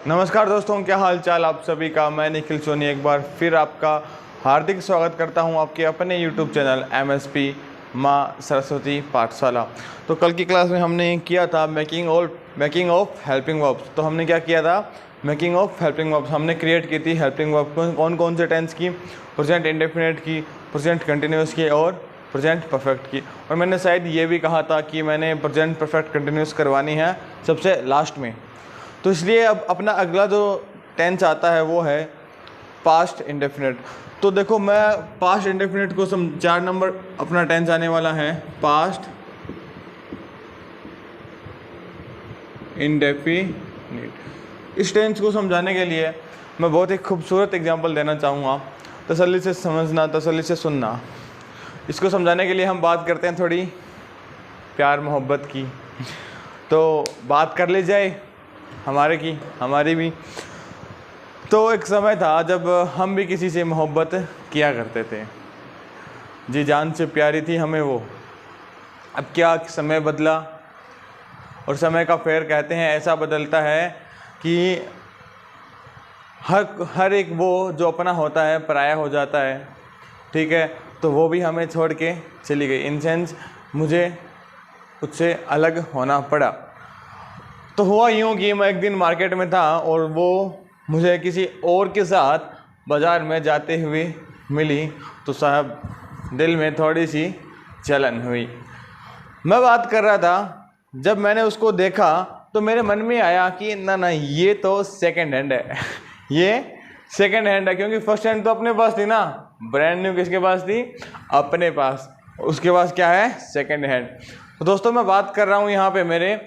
नमस्कार दोस्तों, क्या हाल चाल आप सभी का। मैं निखिल सोनी एक बार फिर आपका हार्दिक स्वागत करता हूं आपके अपने YouTube चैनल MSP माँ सरस्वती पाठशाला। तो कल की क्लास में हमने किया था मेकिंग ऑफ हेल्पिंग वर्ब्स। तो हमने क्या किया था, मेकिंग ऑफ हेल्पिंग वर्ब्स हमने क्रिएट की थी। हेल्पिंग वर्ब कौन कौन से टेंस की, प्रेजेंट इंडेफिनिट की, प्रेजेंट कंटिन्यूस की और प्रेजेंट परफेक्ट की। और मैंने शायद ये भी कहा था कि मैंने प्रेजेंट परफेक्ट कंटिन्यूस करवानी है सबसे लास्ट में। तो इसलिए अब अपना अगला जो टेंस आता है वो है पास्ट इंडेफिनिट। तो देखो, मैं पास्ट इंडेफिनिट को 4 नंबर अपना टेंस आने वाला है पास्ट इंडेफिनिट। इस टेंस को समझाने के लिए मैं बहुत ही खूबसूरत एग्जांपल देना चाहूँगा। तसल्ली से समझना, तसल्ली से सुनना। इसको समझाने के लिए हम बात करते हैं थोड़ी प्यार मोहब्बत की। तो बात कर ली जाए हमारी भी। तो एक समय था जब हम भी किसी से मोहब्बत किया करते थे, जी जान से प्यारी थी हमें वो। अब क्या समय बदला, और समय का फेर कहते हैं ऐसा बदलता है कि हर एक वो जो अपना होता है पराया हो जाता है। ठीक है, तो वो भी हमें छोड़ के चली गई। इन सेंस मुझे उससे अलग होना पड़ा। तो हुआ यूँ कि मैं एक दिन मार्केट में था और वो मुझे किसी और के साथ बाज़ार में जाते हुए मिली। तो साहब दिल में थोड़ी सी जलन हुई। मैं बात कर रहा था, जब मैंने उसको देखा तो मेरे मन में आया कि ना ये तो सेकंड हैंड है ये सेकंड हैंड है, क्योंकि फर्स्ट हैंड तो अपने पास थी ना। ब्रांड न्यू किसके पास थी? अपने पास। उसके पास क्या है? Second hand. तो दोस्तों, मैं बात कर रहा हूँ यहाँ पे मेरे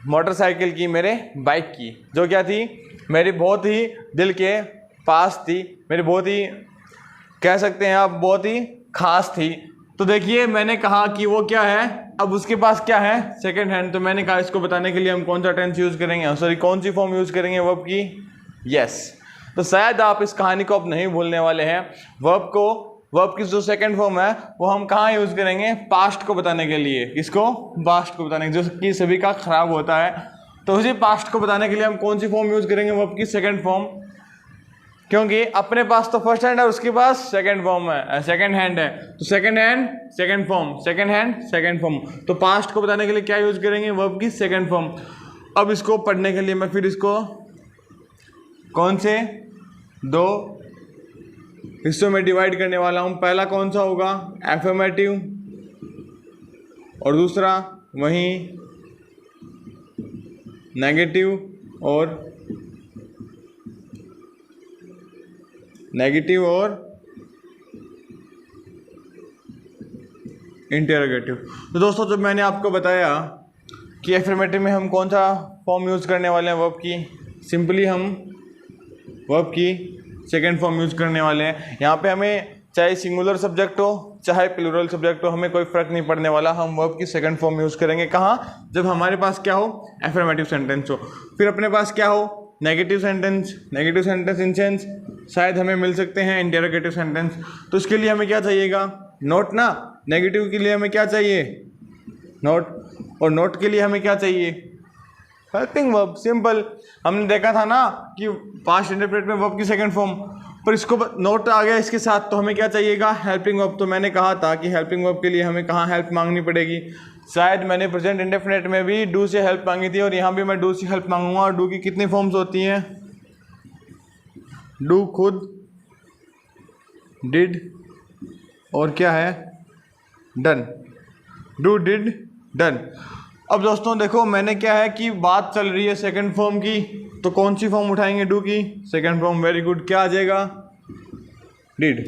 मोटरसाइकिल की, मेरे बाइक की, जो क्या थी, मेरी बहुत ही दिल के पास थी, मेरी बहुत ही, कह सकते हैं आप, बहुत ही खास थी। तो देखिए, मैंने कहा कि वो क्या है, अब उसके पास क्या है? Second hand. तो मैंने कहा इसको बताने के लिए हम कौन सा टेंस यूज़ करेंगे, सॉरी कौन सी फॉर्म यूज़ करेंगे वर्ब की? यस। तो शायद आप इस कहानी को अब नहीं भूलने वाले हैं। वर्ब की जो सेकंड फॉर्म है वो हम कहाँ यूज़ करेंगे? पास्ट को बताने के लिए। किसको? पास्ट को बताने, जो कि सभी का खराब होता है। तो उसी पास्ट को बताने के लिए हम कौन सी फॉर्म यूज़ करेंगे? वर्ब की सेकंड फॉर्म। क्योंकि अपने पास तो फर्स्ट हैंड है, उसके पास सेकंड फॉर्म है, सेकंड हैंड है। तो second hand second form, second hand second form. तो पास्ट को बताने के लिए क्या यूज़ करेंगे? वर्ब की सेकंड फॉर्म। अब इसको पढ़ने के लिए मैं फिर इसको कौन से 2 हिस्सों में डिवाइड करने वाला हूँ। पहला कौन सा होगा? एफर्मेटिव, और दूसरा वहीं नेगेटिव और इंटरोगेटिव। तो दोस्तों, जब मैंने आपको बताया कि एफर्मेटिव में हम कौन सा फॉर्म यूज़ करने वाले हैं वर्ब की, सिंपली हम वर्ब की सेकेंड फॉर्म यूज़ करने वाले हैं। यहाँ पे हमें चाहे सिंगुलर सब्जेक्ट हो चाहे प्लूरल सब्जेक्ट हो, हमें कोई फ़र्क नहीं पड़ने वाला। हम वर्ब की सेकंड फॉर्म यूज़ करेंगे कहाँ? जब हमारे पास क्या हो? एफर्मेटिव सेंटेंस हो। फिर अपने पास क्या हो? नेगेटिव सेंटेंस इन सेंस शायद हमें मिल सकते हैं इंटरोगेटिव सेंटेंस। तो इसके लिए हमें क्या चाहिएगा? नोट ना। नेगेटिव के लिए हमें क्या चाहिए? नोट। और नोट के लिए हमें क्या चाहिए? Helping verb. सिंपल। हमने देखा था ना कि पास्ट इंडेफिनिट में वर्ब की सेकंड फॉर्म, पर इसको नोट आ गया इसके साथ, तो हमें क्या चाहिएगा? Helping verb. तो मैंने कहा था कि हेल्पिंग वर्ब के लिए हमें कहाँ हेल्प मांगनी पड़ेगी? शायद मैंने प्रेजेंट इंडेफिनिट में भी डू से हेल्प मांगी थी, और यहाँ भी मैं डू से हेल्प मांगूंगा। और डू की कितनी फॉर्म्स होती हैं? डू खुद, डिड, और क्या है? डन। Do, did, done. अब दोस्तों देखो, मैंने क्या है कि बात चल रही है सेकंड फॉर्म की, तो कौन सी फॉर्म उठाएंगे? डू की सेकंड फॉर्म। Very good. क्या आ जाएगा? डिड।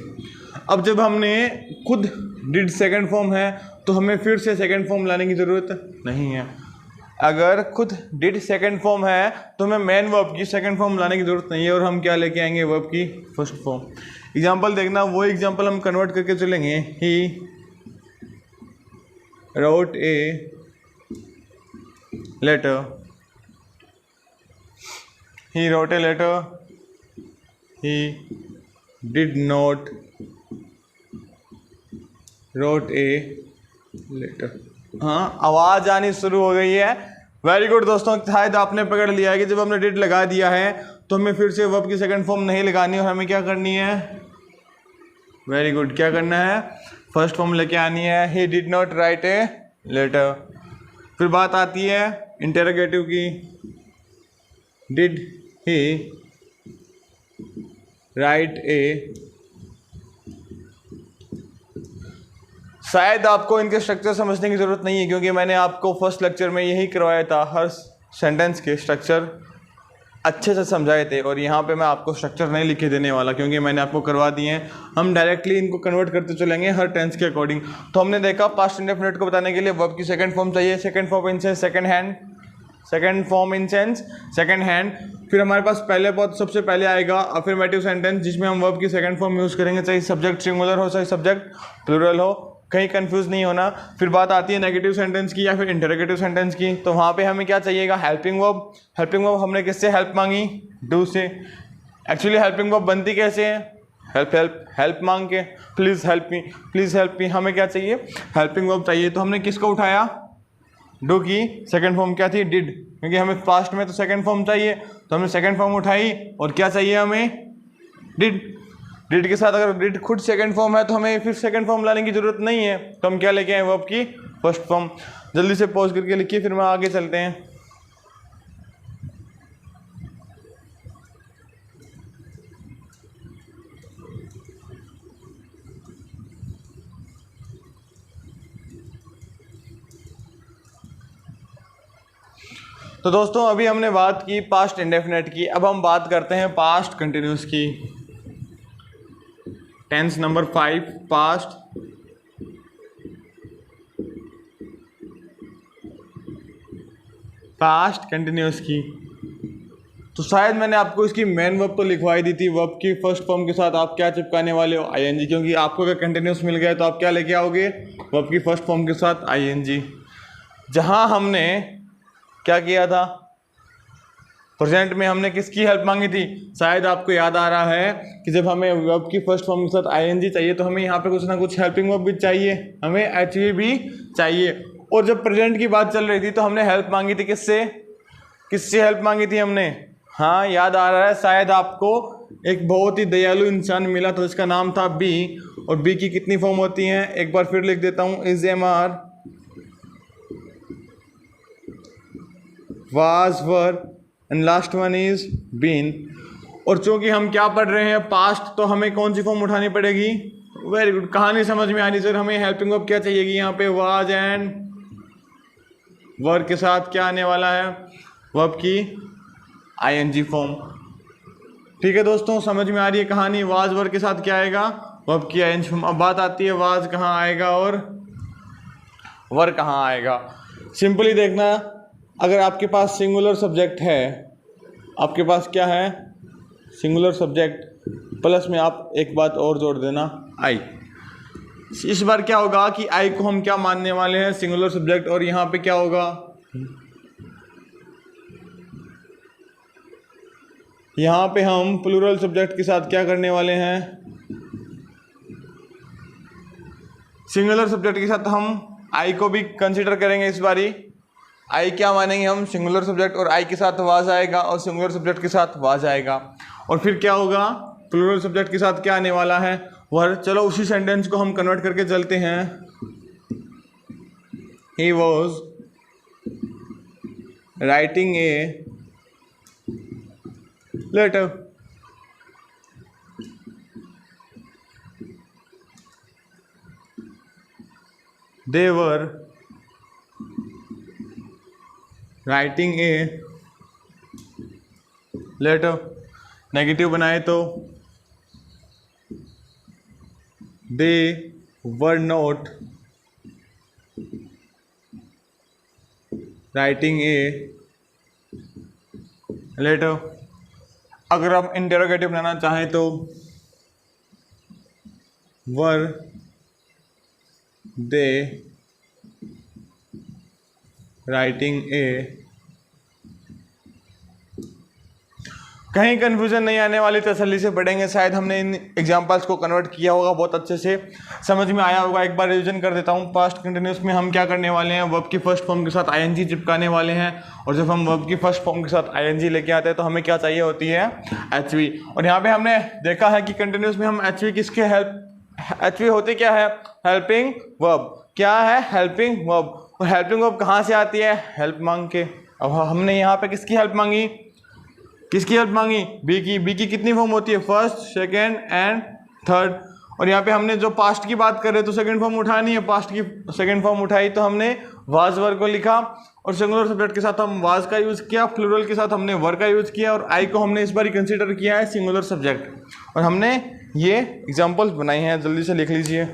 अब जब हमने खुद डिड सेकंड फॉर्म है, तो हमें फिर से सेकंड फॉर्म लाने की ज़रूरत नहीं है। अगर खुद डिड सेकंड फॉर्म है तो हमें मेन वर्ब की सेकंड फॉर्म लाने की ज़रूरत नहीं है, और हम क्या लेके आएंगे? वर्ब की फर्स्ट फॉर्म। एग्जाम्पल देखना, वो एग्जाम्पल हम कन्वर्ट करके चलेंगे। He wrote a letter, he wrote a letter, he did not wrote a letter। हाँ, आवाज़ आनी शुरू हो गई है। वेरी गुड दोस्तों, शायद आपने पकड़ लिया है कि जब हमने डिड लगा दिया है तो हमें फिर से वर्ब की सेकंड फॉर्म नहीं लगानी और हमें क्या करनी है। वेरी गुड, क्या करना है, फर्स्ट फॉर्म लेके आनी है। He did not write a letter. फिर बात आती है इंटेरोगेटिव की। Did he write a. शायद आपको इनके स्ट्रक्चर समझने की ज़रूरत नहीं है, क्योंकि मैंने आपको फर्स्ट लेक्चर में यही करवाया था, हर सेंटेंस के स्ट्रक्चर अच्छे से समझाए थे। और यहाँ पे मैं आपको स्ट्रक्चर नहीं लिखे देने वाला, क्योंकि मैंने आपको करवा दिए हैं। हम डायरेक्टली इनको कन्वर्ट करते चलेंगे हर टेंस के अकॉर्डिंग। तो हमने देखा पास्ट इंडेफिनिट को बताने के लिए वर्ब की सेकंड फॉर्म चाहिए। Second form in sense second hand, second form in sense second hand. फिर हमारे पास पहले बहुत सबसे पहले आएगा अफर्मेटिव सेंटेंस, जिसमें हम वर्ब की सेकंड फॉर्म यूज़ करेंगे, चाहे सब्जेक्ट सिंगुलर हो चाहे सब्जेक्ट प्लूरल हो, कहीं कंफ्यूज नहीं होना। फिर बात आती है नेगेटिव सेंटेंस की या फिर इंटरोगेटिव सेंटेंस की। तो वहाँ पे हमें क्या चाहिएगा, हेल्पिंग वर्ब। हेल्पिंग वर्ब हमने किससे हेल्प मांगी, डू से। एक्चुअली हेल्पिंग वर्ब बनती कैसे है, हेल्प हेल्प हेल्प मांग के, please help me, please help me. हमें क्या चाहिए, हेल्पिंग वर्ब चाहिए। तो हमने किसको उठाया, डू की सेकंड फॉर्म क्या थी, डिड, क्योंकि हमें पास्ट में तो सेकंड फॉर्म चाहिए। तो हमने सेकंड फॉर्म उठाई और क्या चाहिए हमें, डिड। डिड के साथ अगर डिड खुद सेकंड फॉर्म है तो हमें फिर सेकंड फॉर्म लाने की जरूरत नहीं है। तो हम क्या लेके आए, वर्ब की फर्स्ट फॉर्म। जल्दी से पॉज करके लिखिए, फिर मैं आगे चलते हैं। तो दोस्तों अभी हमने बात की पास्ट इंडेफिनिट की, अब हम बात करते हैं पास्ट कंटिन्यूस की। टेंस नंबर 5, पास्ट कंटिन्यूस की। तो शायद मैंने आपको इसकी मेन वर्ब तो लिखवाई दी थी। वर्ब की फर्स्ट फॉर्म के साथ आप क्या चिपकाने वाले हो, आईएनजी, क्योंकि आपको अगर कंटिन्यूस मिल गया तो आप क्या लेके आओगे, वर्ब की फर्स्ट फॉर्म के साथ आईएनजी। जहां हमने क्या किया था, प्रेजेंट में हमने किसकी हेल्प मांगी थी। शायद आपको याद आ रहा है कि जब हमें वर्ब की फर्स्ट फॉर्म के साथ आईएनजी चाहिए तो हमें यहाँ पे कुछ ना कुछ हेल्पिंग वर्ब भी चाहिए, हमें एचवी भी चाहिए। और जब प्रेजेंट की बात चल रही थी तो हमने हेल्प मांगी थी किससे, किससे हेल्प मांगी थी हमने, हाँ याद आ रहा है शायद आपको, एक बहुत ही दयालु इंसान मिला था जिसका नाम था बी। और बी की कितनी फॉर्म होती हैं, एक बार फिर लिख देता हूँ, is, am, are, was, were and last one is been. और चूंकि हम क्या पढ़ रहे हैं, पास्ट, तो हमें कौन सी फॉर्म उठानी पड़ेगी। वेरी गुड, कहानी समझ में आ रही सर। हमें हेल्पिंग वर्ब क्या चाहिएगी यहाँ पे, वाज एंड वर के साथ क्या आने वाला है, वर्ब की आईएनजी फॉर्म। ठीक है दोस्तों, समझ में आ रही है कहानी, वाज वर के साथ क्या आएगा, वर्ब की आईएनजी फॉर्म। अब बात आती है वाज कहाँ आएगा और वर कहाँ आएगा। सिंपली देखना, अगर आपके पास सिंगुलर सब्जेक्ट है, आपके पास क्या है, सिंगुलर सब्जेक्ट, प्लस में आप एक बात और जोड़ देना, आई। इस बार क्या होगा कि आई को हम क्या मानने वाले हैं, सिंगुलर सब्जेक्ट। और यहाँ पे क्या होगा, यहाँ पे हम प्लूरल सब्जेक्ट के साथ क्या करने वाले हैं, सिंगुलर सब्जेक्ट के साथ हम आई को भी कंसिडर करेंगे। इस बारी आई क्या मानेंगे हम, सिंगुलर सब्जेक्ट, और आई के साथ वाज आएगा और सिंगुलर सब्जेक्ट के साथ वाज आएगा। और फिर क्या होगा, प्लूरल सब्जेक्ट के साथ क्या आने वाला है, वर। चलो उसी सेंटेंस को हम कन्वर्ट करके चलते हैं। He was writing a letter. They were writing a letter. Negative बनाए तो they were not writing a letter. अगर आप इंटेरोगेटिव बनाना चाहें तो वर दे राइटिंग ए। कहीं कन्फ्यूजन नहीं आने वाली, तसल्ली से पढ़ेंगे। शायद हमने इन एग्जांपल्स को कन्वर्ट किया होगा, बहुत अच्छे से समझ में आया होगा। एक बार रिवीजन कर देता हूँ। पास्ट कंटिन्यूस में हम क्या करने वाले हैं, वर्ब की फर्स्ट फॉर्म के साथ आईएनजी चिपकाने वाले हैं। और जब हम वर्ब की फर्स्ट फॉर्म के साथ आईएनजी लेके आते हैं तो हमें क्या चाहिए होती है, एचवी। और यहाँ पे हमने देखा है कि कंटिन्यूस में हम एचवी किसके हेल्प, एचवी होती क्या है, हेल्पिंग वर्ब। क्या है, हेल्पिंग वर्ब। और हेल्पिंग वर्ब कहाँ से आती है, हेल्प मांग के। अब हमने यहाँ पे किसकी हेल्प मांगी, किसकी हेल्प मांगी, बी की। बी की कितनी फॉर्म होती है, फर्स्ट, सेकेंड एंड थर्ड। और यहाँ पे हमने जो पास्ट की बात कर रहे तो सेकंड फॉर्म उठानी है, पास्ट की सेकंड फॉर्म उठाई तो हमने वाज वर को लिखा। और सिंगुलर सब्जेक्ट के साथ हम वाज का यूज़ किया, प्लूरल के साथ हमने वर का यूज़ किया। और आई को हमने इस बार कंसिडर किया है सिंगुलर सब्जेक्ट। और हमने ये एग्जाम्पल्स बनाए हैं, जल्दी से लिख लीजिए।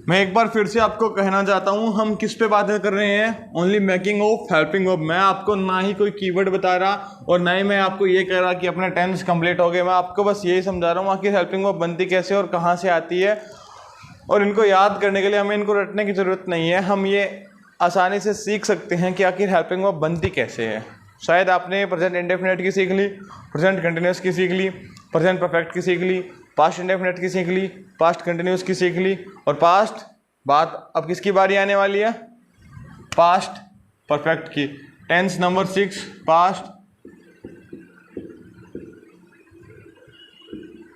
मैं एक बार फिर से आपको कहना चाहता हूँ, हम किस पे बातें कर रहे हैं, only making of helping verb. मैं आपको ना ही कोई कीवर्ड बता रहा और ना ही मैं आपको ये कह रहा कि अपना टेंस कंप्लीट हो गए। मैं आपको बस यही समझा रहा हूँ आखिर हेल्पिंग वर्ब बनती कैसे और कहाँ से आती है। और इनको याद करने के लिए हमें इनको रटने की ज़रूरत नहीं है, हम ये आसानी से सीख सकते हैं कि आखिर हेल्पिंग वर्ब बनती कैसे है। शायद आपने प्रेजेंट इंडेफिनिट की सीख ली, प्रेजेंट कंटिन्यूस की सीख ली, प्रेजेंट परफेक्ट की सीख ली, पास्ट इंडेफिनिट की सीख ली, पास्ट कंटिन्यूस की सीख ली। और पास्ट बात अब किसकी बारी आने वाली है, पास्ट परफेक्ट की। Tense number 6, past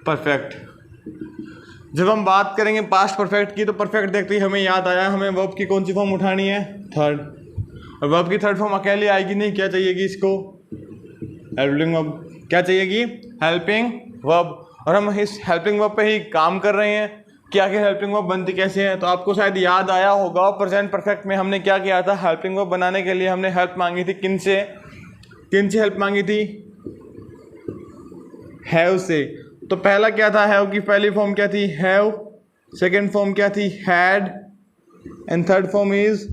perfect. जब हम बात करेंगे पास्ट परफेक्ट की तो परफेक्ट देखते ही हमें याद आया हमें वर्ब की कौन सी फॉर्म उठानी है, थर्ड। और वर्ब की थर्ड फॉर्म अकेले आएगी नहीं, क्या चाहिएगी इसको, हेल्पिंग वर्ब। क्या चाहिएगी, हेल्पिंग वर्ब। और हम इस हेल्पिंग वर्ब पे ही काम कर रहे हैं कि आखिर हेल्पिंग वर्ब बनती कैसे है। तो आपको शायद याद आया होगा प्रेजेंट परफेक्ट में हमने क्या किया था, हेल्पिंग वर्ब बनाने के लिए हमने हेल्प मांगी थी, किन से हेल्प मांगी थी, हैव से। तो पहला क्या था, हैव की पहली फॉर्म क्या थी, हैव। सेकंड फॉर्म क्या थी, had. And third form is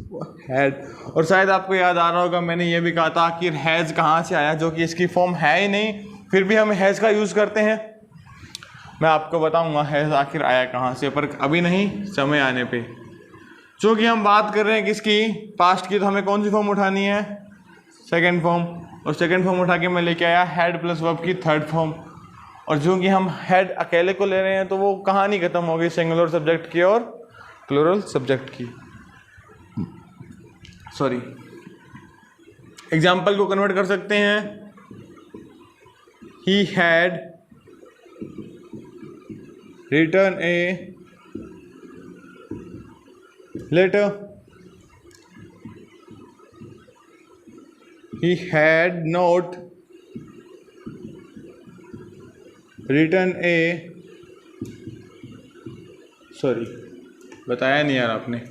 had. और शायद आपको याद आ रहा होगा मैंने ये भी कहा था कि हैज़ कहाँ से आया, जो कि इसकी फॉर्म है ही नहीं, फिर भी हम हैज़ का यूज़ करते हैं। मैं आपको बताऊंगा हैज़ आखिर आया कहाँ से, पर अभी नहीं, समय आने पे। चूँकि हम बात कर रहे हैं किसकी, पास्ट की, तो हमें कौन सी फॉर्म उठानी है, सेकेंड फॉर्म। और सेकेंड फॉर्म उठा के मैं लेके आया हैड प्लस वर्ब की थर्ड फॉर्म। और चूँकि हम हेड अकेले को ले रहे हैं तो वो कहानी खत्म हो गई सिंगुलर सब्जेक्ट की और प्लूरल सब्जेक्ट की। सॉरी, एग्जाम्पल को कन्वर्ट कर सकते हैं, he had written a letter, he had not written a, sorry बताया नहीं यार आपने।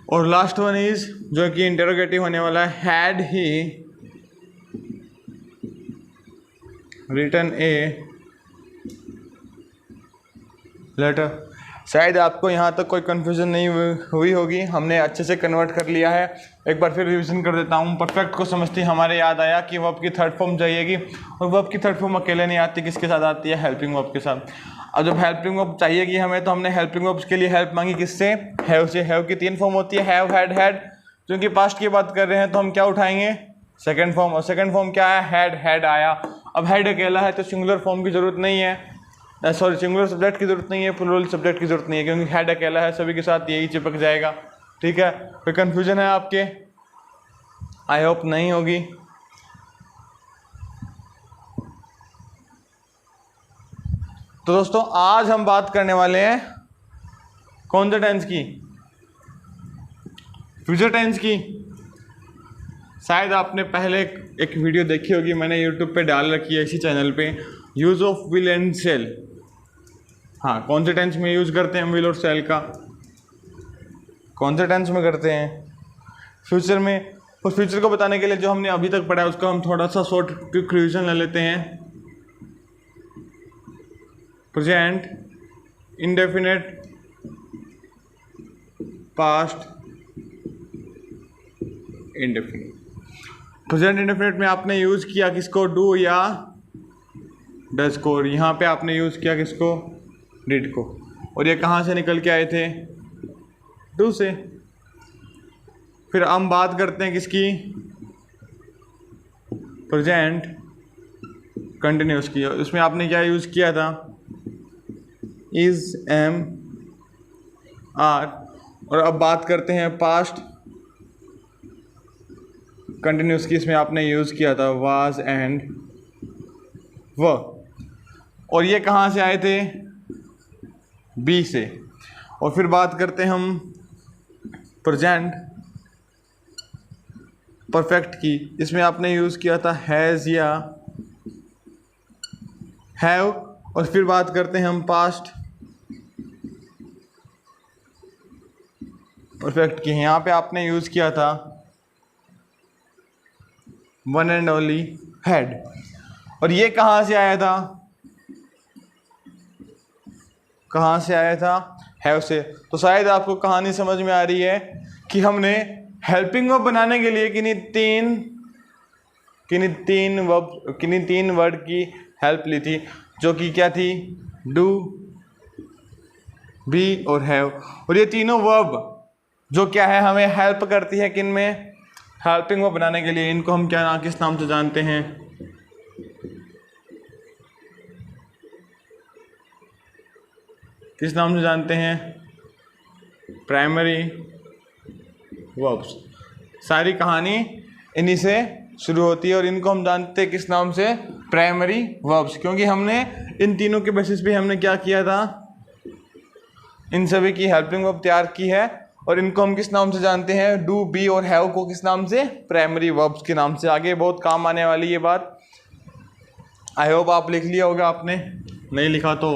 और लास्ट वन इज जो कि इंटरोगेटिव होने वाला है, had he written a letter. शायद आपको यहाँ तक कोई कन्फ्यूजन नहीं हुई होगी, हमने अच्छे से कन्वर्ट कर लिया है। एक बार फिर रिवीजन कर देता हूँ। परफेक्ट को समझते ही हमारे याद आया कि वर्ब की थर्ड फॉर्म चाहिएगी, और वर्ब की थर्ड फॉर्म अकेले नहीं आती, किसके साथ आती है, हेल्पिंग वर्ब के साथ। अब जब हेल्पिंग वर्ब चाहिएगी हमें तो हमने हेल्पिंग वर्ब्स के लिए हेल्प मांगी किससे, हैव से। हैव की 3 फॉर्म होती है, हैव, हैड, हैड। क्योंकि पास्ट की बात कर रहे हैं तो हम क्या उठाएंगे, सेकेंड फॉर्म। और सेकेंड फॉर्म क्या है, हैड, हैड आया। अब हैड अकेला है तो सिंगुलर फॉर्म की जरूरत नहीं है, सॉरी सिंगुलर सब्जेक्ट की जरूरत नहीं है, प्लूरल सब्जेक्ट की जरूरत नहीं है, क्योंकि हेड अकेला है, सभी के साथ यही चिपक जाएगा। ठीक है, कोई कन्फ्यूजन है आपके, आई होप नहीं होगी। तो दोस्तों आज हम बात करने वाले हैं कौन से टेंस की, फ्यूचर टेंस की। शायद आपने पहले एक वीडियो देखी होगी, मैंने यूट्यूब पे डाल रखी है इसी चैनल पे, use of will and shall. हाँ, कौन से टेंस में यूज़ करते हैं विल और सेल का, कौन से टेंस में करते हैं, फ्यूचर में। और फ्यूचर को बताने के लिए जो हमने अभी तक पढ़ा है उसका हम थोड़ा सा शॉर्ट क्विक रिवीजन ले लेते हैं। Present indefinite, past indefinite. Present indefinite में आपने यूज़ किया किसको, डू या डज को, और यहाँ पे आपने यूज़ किया किसको, डिड को। और ये कहाँ से निकल के आए थे, डू से। फिर हम बात करते हैं किसकी, प्रेजेंट कंटिन्यूस की। उसमें आपने क्या यूज़ किया था, इज, एम, आर। और अब बात करते हैं पास्ट कंटिन्यूस की। इसमें आपने यूज़ किया था वाज एंड व। और ये कहाँ से आए थे, बी से। और फिर बात करते हैं हम प्रेजेंट परफेक्ट की। इसमें आपने यूज़ किया था हैज़ या हैव। और फिर बात करते हैं हम पास्ट परफेक्ट की। यहाँ पे आपने यूज़ किया था वन एंड ओनली हैड। और ये कहाँ से आया था, कहाँ से आया था, हैव से। तो शायद आपको कहानी समझ में आ रही है कि हमने हेल्पिंग वर्ब बनाने के लिए किन्हीं तीन वर्ड की हेल्प ली थी, जो कि क्या थी, डू, बी और हैव। और ये तीनों वर्ब जो क्या है हमें हेल्प करती है किन में, हेल्पिंग वर्ब बनाने के लिए। इनको हम क्या किस नाम से जानते हैं, किस नाम से जानते हैं, प्राइमरी वर्ब्स। सारी कहानी इन्हीं से शुरू होती है और इनको हम जानते हैं किस नाम से, प्राइमरी वर्ब्स। क्योंकि हमने इन तीनों के बेसिस पे हमने क्या किया था, इन सभी की हेल्पिंग वर्ब तैयार की है। और इनको हम किस नाम से जानते हैं, डू, बी और हैव को किस नाम से, प्राइमरी वर्ब्स के नाम से। आगे बहुत काम आने वाली ये बात। आई होप आप लिख लिया होगा, आपने नहीं लिखा तो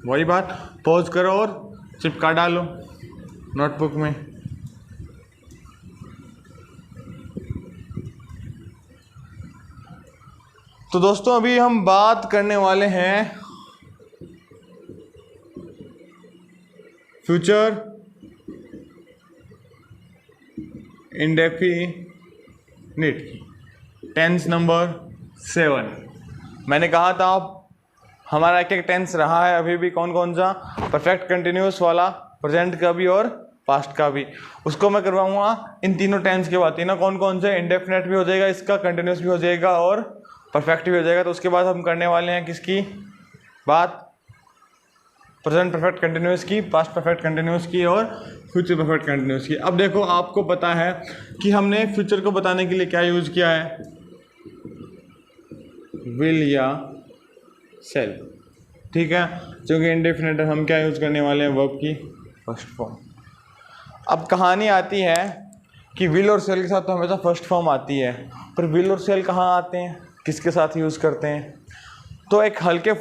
वही बात, पॉज करो और चिपका डालो नोटबुक में। तो दोस्तों अभी हम बात करने वाले हैं फ्यूचर इंडेफिनिट की, टेंस नंबर 7। मैंने कहा था हमारा एक एक टेंस रहा है अभी भी, कौन कौन सा, परफेक्ट कंटिन्यूस वाला, प्रेजेंट का भी और पास्ट का भी। उसको मैं करवाऊंगा इन तीनों टेंस के बाद। तीनों कौन कौन से, इंडेफिनिट भी हो जाएगा इसका, कंटिन्यूस भी हो जाएगा और परफेक्ट भी हो जाएगा। तो उसके बाद हम करने वाले हैं किसकी बात, प्रेजेंट परफेक्ट कंटिन्यूस की, पास्ट परफेक्ट कंटिन्यूस की और फ्यूचर परफेक्ट कंटिन्यूस की। अब देखो आपको पता है कि हमने फ्यूचर को बताने के लिए क्या यूज़ किया है, विल या सेल, ठीक है। क्योंकि इंडेफिनिट हम क्या यूज़ करने वाले हैं, वर्ब की फर्स्ट फॉर्म। अब कहानी आती है कि विल और सेल के साथ तो हमेशा फर्स्ट फॉर्म आती है, पर विल और सेल कहाँ आते हैं, किसके साथ यूज़ करते हैं। तो एक हल्के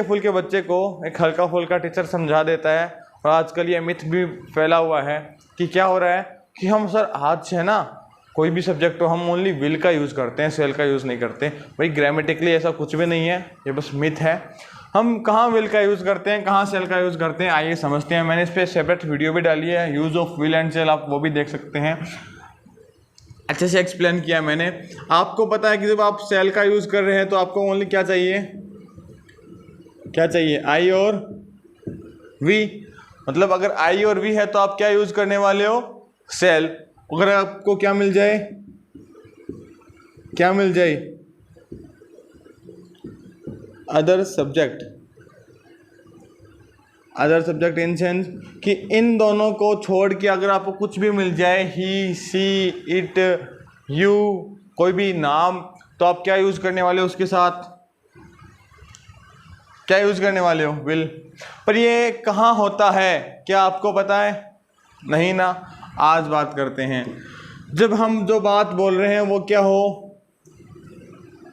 फुल्के बच्चे को एक हल्का फुल्का टीचर समझा देता है। और आजकल ये मिथ भी फैला हुआ है कि क्या हो रहा है कि हम सर आज से है ना कोई भी सब्जेक्ट हो हम ओनली विल का यूज़ करते हैं, सेल का यूज़ नहीं करते। भाई ग्रामेटिकली ऐसा कुछ भी नहीं है, ये बस मिथ है। हम कहाँ विल का यूज़ करते हैं, कहाँ सेल का यूज़ करते हैं, आइए समझते हैं। मैंने इस पर सेपरेट वीडियो भी डाली है, use of will and shall, आप वो भी देख सकते हैं। अच्छे से एक्सप्लेन किया मैंने। आपको पता है कि जब आप सेल का यूज़ कर रहे हैं तो आपको ओनली क्या चाहिए, क्या चाहिए, आई और वी। मतलब अगर आई और वी है तो आप क्या यूज़ करने वाले हो, सेल। अगर आपको क्या मिल जाए, क्या मिल जाए, other subject. Other subject in sense कि इन दोनों को छोड़ के अगर आपको कुछ भी मिल जाए, ही, सी, इट, यू, कोई भी नाम, तो आप क्या यूज़ करने वाले हो उसके साथ, क्या यूज़ करने वाले हो, विल। पर ये कहाँ होता है, क्या आपको पता है, नहीं ना। आज बात करते हैं। जब हम जो बात बोल रहे हैं वो क्या हो,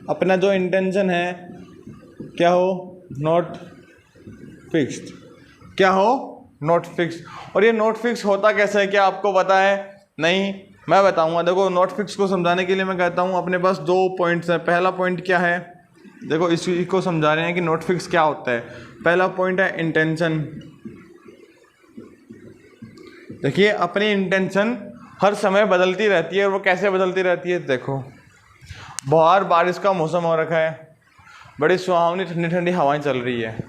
अपना जो इंटेंशन है क्या हो, नॉट फिक्स्ड, क्या हो, नॉट फिक्स। और ये नॉट फिक्स होता कैसे है, क्या आपको पता है, नहीं, मैं बताऊंगा। देखो नॉट फिक्स को समझाने के लिए मैं कहता हूँ अपने पास 2 पॉइंट्स हैं। पहला पॉइंट क्या है, देखो इसको समझा रहे हैं कि नॉट फिक्स क्या होता है। पहला पॉइंट है इंटेंशन। देखिए अपनी इंटेंशन हर समय बदलती रहती है। और वो कैसे बदलती रहती है, देखो बाहर बारिश का मौसम हो रखा है, बड़ी सुहावनी ठंडी ठंडी हवाएं चल रही है,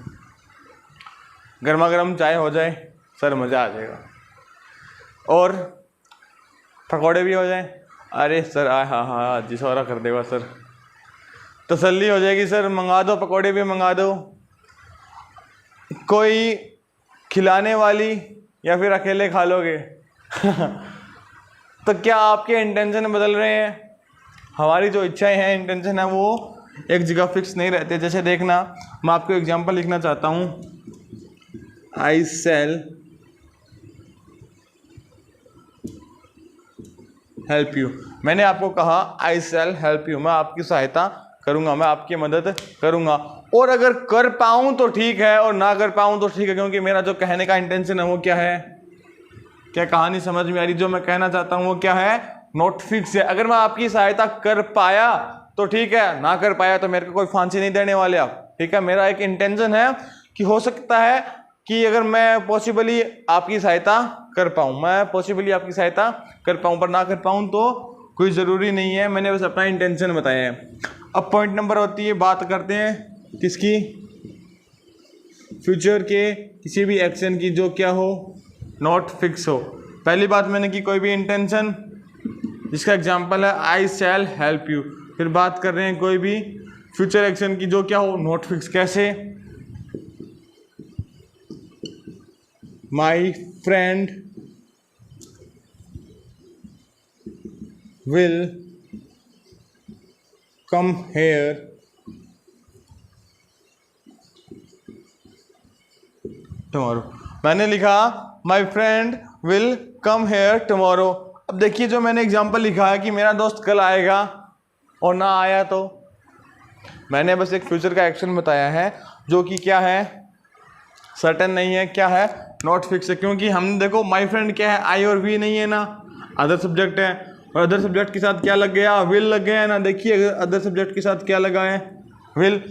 गर्मा गर्म चाय हो जाए सर मज़ा आ जाएगा, और पकौड़े भी हो जाए, अरे सर हाँ हाँ जी सौरा कर देगा सर, तसल्ली हो जाएगी सर, मंगा दो पकौड़े भी मंगा दो। कोई खिलाने वाली या फिर अकेले खा लोगे तो क्या आपके इंटेंशन बदल रहे हैं? हमारी जो इच्छाएं हैं, इंटेंशन है, वो एक जगह फिक्स नहीं रहते। जैसे देखना, मैं आपको एग्जांपल लिखना चाहता हूँ, आई शैल हेल्प यू। मैंने आपको कहा आई शैल हेल्प यू, मैं आपकी सहायता करूँगा, मैं आपकी मदद करूँगा। और अगर कर पाऊँ तो ठीक है, और ना कर पाऊँ तो ठीक है, क्योंकि मेरा जो कहने का इंटेंशन है वो क्या है? क्या कहानी समझ में आ रही? जो मैं कहना चाहता हूँ वो क्या है? नॉट फिक्स है। अगर मैं आपकी सहायता कर पाया तो ठीक है, ना कर पाया तो मेरे को कोई फांसी नहीं देने वाले आप, ठीक है। मेरा एक इंटेंशन है कि हो सकता है कि अगर मैं पॉसिबली आपकी सहायता कर पाऊँ, मैं पॉसिबली आपकी सहायता कर पाऊँ, पर ना कर पाऊँ तो कोई ज़रूरी नहीं है। मैंने बस अपना इंटेंशन बताया है। अब पॉइंट नंबर होती है, बात करते हैं किसकी? फ्यूचर के किसी भी एक्शन की जो क्या हो, नॉट फिक्स हो। पहली बात मैंने की कोई भी इंटेंशन, जिसका एग्जांपल है आई शैल हेल्प यू। फिर बात कर रहे हैं कोई भी फ्यूचर एक्शन की जो क्या हो, नॉट फिक्स। कैसे? My friend will come here tomorrow. मैंने लिखा my friend will come here tomorrow. अब देखिए, जो मैंने एग्जाम्पल लिखा है कि मेरा दोस्त कल आएगा, और ना आया तो मैंने बस एक फ्यूचर का एक्शन बताया है जो कि क्या है? सर्टेन नहीं है। क्या है? नॉट फिक्स है। क्योंकि हमने देखो माई फ्रेंड क्या है? आई और वी नहीं है ना, अदर सब्जेक्ट है, और अदर सब्जेक्ट के साथ क्या लग गया? विल लग गया है ना। देखिए अदर सब्जेक्ट के साथ क्या लगा है? विल।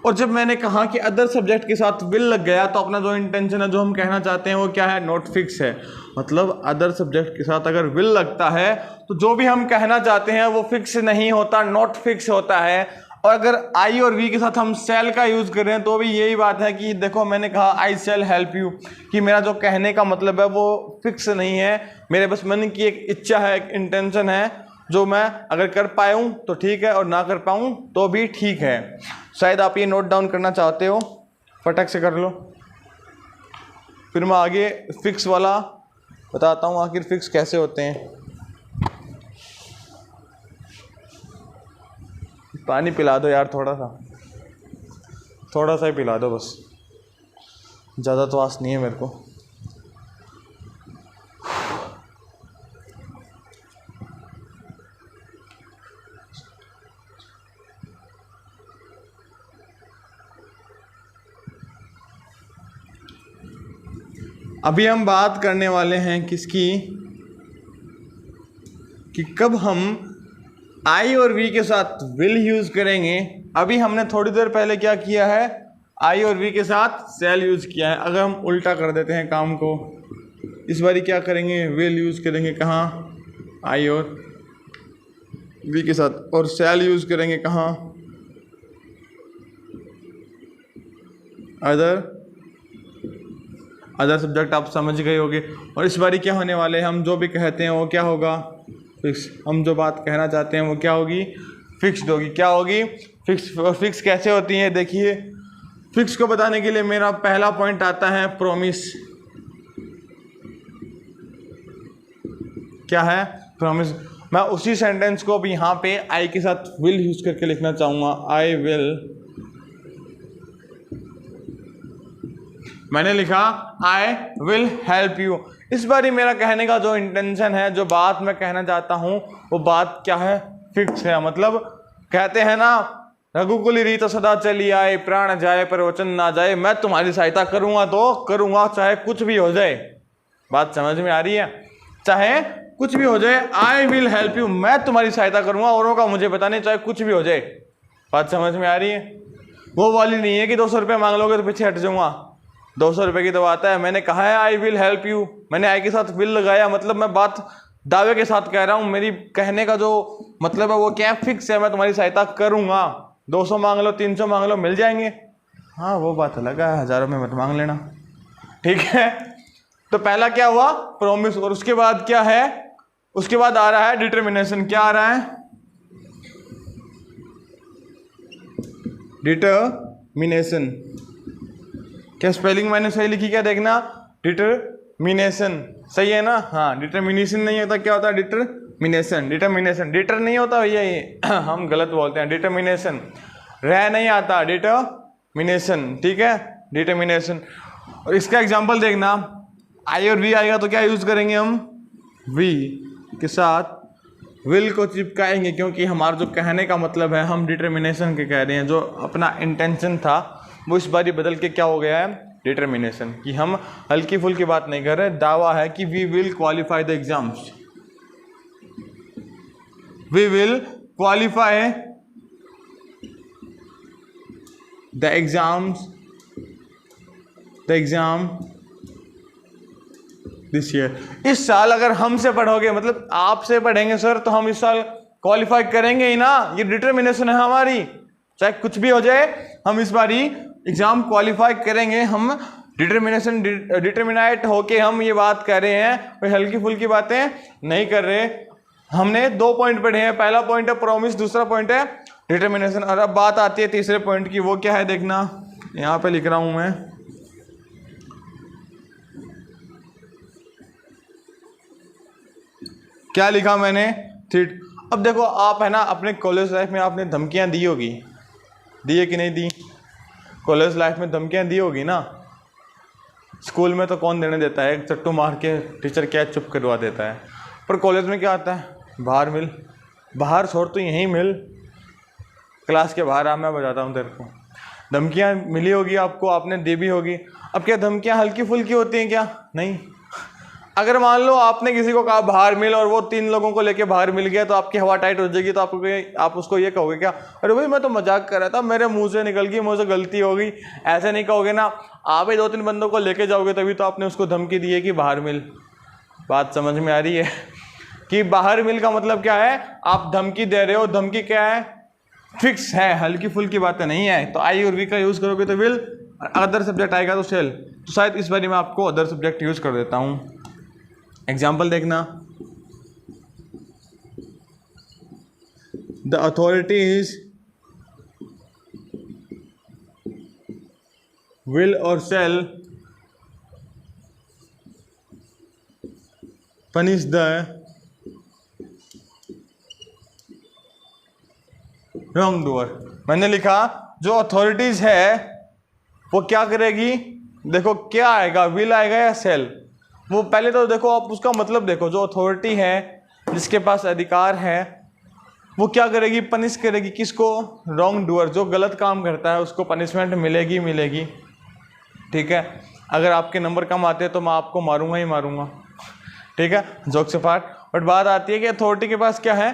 और जब मैंने कहा कि अदर सब्जेक्ट के साथ विल लग गया, तो अपना जो इंटेंशन है, जो हम कहना चाहते हैं वो क्या है? नॉट फिक्स है। मतलब अदर सब्जेक्ट के साथ अगर विल लगता है तो जो भी हम कहना चाहते हैं वो फिक्स नहीं होता, नॉट फिक्स होता है। और अगर आई और वी के साथ हम शैल का यूज़ कर रहे हैं तो भी यही बात है कि देखो मैंने कहा आई शैल हेल्प यू, कि मेरा जो कहने का मतलब है वो फिक्स नहीं है, मेरे बस मन की एक इच्छा है, एक इंटेंशन है, जो मैं अगर कर पाऊँ तो ठीक है, और ना कर पाऊँ तो भी ठीक है। शायद आप ये नोट डाउन करना चाहते हो, फटक से कर लो। फिर मैं आगे फिक्स वाला बताता हूँ, आखिर फिक्स कैसे होते हैं। पानी पिला दो यार, थोड़ा सा ही पिला दो बस, ज़्यादा तो आस नहीं है मेरे को। अभी हम बात करने वाले हैं किसकी? कि कब हम आई और वी के साथ विल यूज़ करेंगे। अभी हमने थोड़ी देर पहले क्या किया है? आई और वी के साथ शैल यूज़ किया है। अगर हम उल्टा कर देते हैं काम को, इस बारी क्या करेंगे? विल यूज़ करेंगे कहाँ? आई और वी के साथ। और शैल यूज़ करेंगे कहाँ? Other subject. आप समझ गए होंगे। और इस बारी क्या होने वाले हैं? हम जो भी कहते हैं वो क्या होगा? फिक्स। हम जो बात कहना चाहते हैं वो क्या होगी? फिक्स्ड होगी। क्या होगी? फिक्स। और फिक्स कैसे होती है? देखिए, फिक्स को बताने के लिए मेरा पहला पॉइंट आता है प्रॉमिस। क्या है? प्रॉमिस। मैं उसी सेंटेंस को भी यहाँ पे आई के साथ विल यूज करके लिखना चाहूँगा। I will. मैंने लिखा आई विल हेल्प यू। इस बारी मेरा कहने का जो इंटेंशन है, जो बात मैं कहना चाहता हूँ, वो बात क्या है? फिक्स है। मतलब कहते हैं ना, रघुकुल रीत सदा चली आए, प्राण जाए पर वचन ना जाए। मैं तुम्हारी सहायता करूँगा तो करूँगा, चाहे कुछ भी हो जाए। बात समझ में आ रही है? चाहे कुछ भी हो जाए, आई विल हेल्प यू, मैं तुम्हारी सहायता करूँगा, औरों का मुझे पता नहीं, चाहे कुछ भी हो जाए। बात समझ में आ रही है? वो वाली नहीं है कि 200 रुपये मांग लोगे तो पीछे हट जाऊँगा। 200 रुपये की तो बात है। मैंने कहा है आई विल हेल्प यू, मैंने आई के साथ विल लगाया, मतलब मैं बात दावे के साथ कह रहा हूं, मेरी कहने का जो मतलब है वो क्या फिक्स है, मैं तुम्हारी सहायता करूंगा। 200 मांग लो, 300 मांग लो, मिल जाएंगे। हाँ वो बात अलग है, हजारों में मत मांग लेना, ठीक है। तो पहला क्या हुआ, प्रॉमिस। और उसके बाद क्या है, उसके बाद आ रहा है डिटर्मिनेशन। क्या आ रहा है, डिटर्मिनेशन। क्या स्पेलिंग मैंने सही लिखी क्या, देखना, डिटर्मिनेशन, सही है ना। हाँ, डिटर्मिनेशन नहीं होता, क्या होता है, डिटर्मिनेशन। डिटर्मिनेशन, डिटर नहीं होता भैया, ये हम गलत बोलते हैं। डिटर्मिनेशन, रह नहीं आता, डिटर्मिनेशन, ठीक है, डिटर्मिनेशन। और इसका एग्जांपल देखना, आई और वी आएगा तो क्या यूज करेंगे हम, वी के साथ विल को चिपकाएंगे, क्योंकि हमारा जो कहने का मतलब है हम डिटर्मिनेशन के कह रहे हैं। जो अपना इंटेंशन था वो इस बार बदल के क्या हो गया है, डिटर्मिनेशन। कि हम हल्की फुल्की बात नहीं कर रहे, दावा है कि we will qualify the exams, we will qualify the exams, the exam this year. इस साल अगर हमसे पढ़ोगे, मतलब आपसे पढ़ेंगे सर, तो हम इस साल क्वालिफाई करेंगे ही ना। ये डिटर्मिनेशन है हमारी, चाहे कुछ भी हो जाए, हम इस बार ही एग्जाम क्वालिफाई करेंगे। हम डिटर्मिनेशन, डिटर्मिनेट होके हम ये बात कर रहे हैं, कोई हल्की फुल्की बातें नहीं कर रहे। हमने 2 पॉइंट पढ़े हैं, पहला पॉइंट है प्रॉमिस, दूसरा पॉइंट है डिटर्मिनेशन। और अब बात आती है तीसरे पॉइंट की, वो क्या है देखना, यहाँ पे लिख रहा हूं मैं, क्या लिखा मैंने, थीट। अब देखो आप है ना, अपने कॉलेज लाइफ में आपने धमकियां दी होगी, दी है कि नहीं दी, कॉलेज लाइफ में धमकियां दी होगी ना। स्कूल में तो कौन देने देता है, एक चट्टू मार के टीचर क्या चुप करवा देता है। पर कॉलेज में क्या आता है, बाहर मिल, बाहर छोड़ तो यहीं मिल, क्लास के बाहर आ, मैं बताता हूँ तेरे को। धमकियाँ मिली होगी आपको, आपने दी भी होगी। अब क्या धमकियाँ हल्की फुल्की होती हैं क्या, नहीं। अगर मान लो आपने किसी को कहा बाहर मिल, और वो 3 लोगों को लेके बाहर मिल गया, तो आपकी हवा टाइट हो जाएगी। तो आप उसको ये कहोगे क्या, अरे भाई मैं तो मजाक कर रहा था, मेरे मुंह से निकल गई, मुझसे गलती हो गई, ऐसे नहीं कहोगे ना। आप ही 2-3 बंदों को लेके जाओगे, तभी तो आपने उसको धमकी दी है कि बाहर मिल। बात समझ में आ रही है कि बाहर मिल का मतलब क्या है, आप धमकी दे रहे हो। धमकी क्या है, फिक्स है, हल्की फुल्की बातें नहीं है। तो आई और वी का यूज करोगे तो विल, अदर सब्जेक्ट आएगा तो शेल। तो शायद इस बार मैं आपको अदर सब्जेक्ट यूज कर देता हूँ। एग्जाम्पल देखना, द अथॉरिटीज विल और shall punish the wrong doer. मैंने लिखा जो अथॉरिटीज है वो क्या करेगी, देखो क्या आएगा, विल आएगा या शेल। वो पहले तो देखो आप उसका मतलब देखो, जो अथॉरिटी है, जिसके पास अधिकार है, वो क्या करेगी, पनिश करेगी किसको, रॉन्ग डूअर, जो गलत काम करता है उसको पनिशमेंट मिलेगी मिलेगी, ठीक है। अगर आपके नंबर कम आते हैं तो मैं आपको मारूंगा ही मारूंगा, ठीक है, जोक से पार्ट। बट बात आती है कि अथॉरिटी के पास क्या है,